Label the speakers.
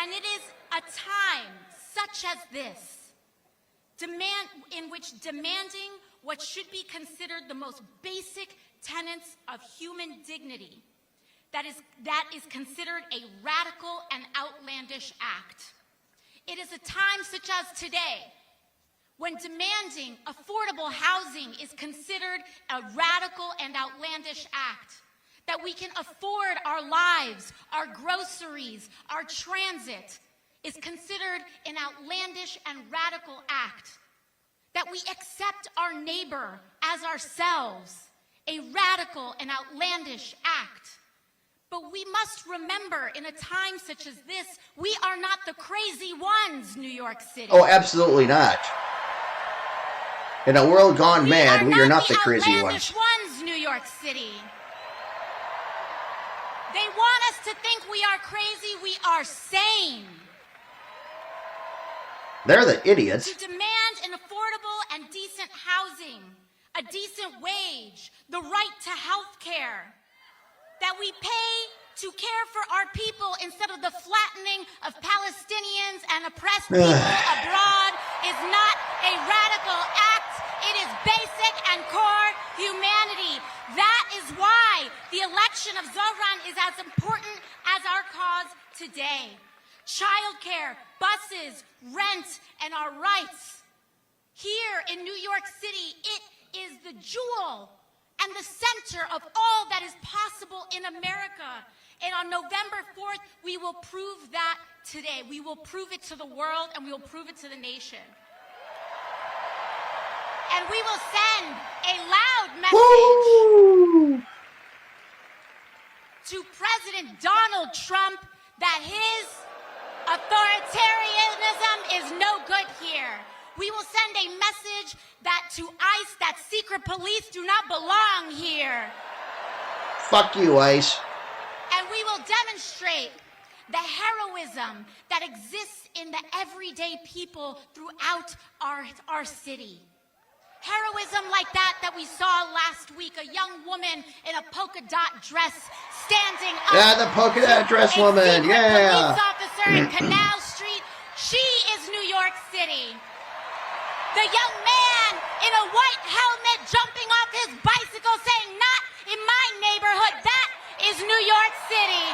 Speaker 1: And it is a time such as this, in which demanding what should be considered the most basic tenets of human dignity, that is considered a radical and outlandish act. It is a time such as today, when demanding affordable housing is considered a radical and outlandish act, that we can afford our lives, our groceries, our transit, is considered an outlandish and radical act, that we accept our neighbor as ourselves, a radical and outlandish act. But we must remember, in a time such as this, we are not the crazy ones, New York City.
Speaker 2: Oh, absolutely not. In a world gone mad, we are not the crazy
Speaker 1: outlandish ones, New York City. They want us to think we are crazy. We are sane.
Speaker 2: They're the idiots.
Speaker 1: To demand an affordable and decent housing, a decent wage, the right to health care, that we pay to care for our people instead of the flattening of Palestinians and oppressed people abroad is not a radical act. It is basic and core humanity. That is why the election of Zohran is as important as our cause today. Childcare, buses, rent, and our rights. Here in New York City, it is the jewel and the center of all that is possible in America. And on November 4th, we will prove that today. We will prove it to the world, and we will prove it to the nation. And we will send a loud message to President Donald Trump that his authoritarianism is no good here. We will send a message that to ICE, that secret police do not belong here.
Speaker 2: Fuck you, ICE.
Speaker 1: And we will demonstrate the heroism that exists in the everyday people throughout our city. Heroism like that we saw last week, a young woman in a polka dot dress standing up.
Speaker 2: Yeah, the polka dot dress woman, yeah.
Speaker 1: Police officer in Canal Street. She is New York City. The young man in a white helmet jumping off his bicycle saying, "Not in my neighborhood." That is New York City.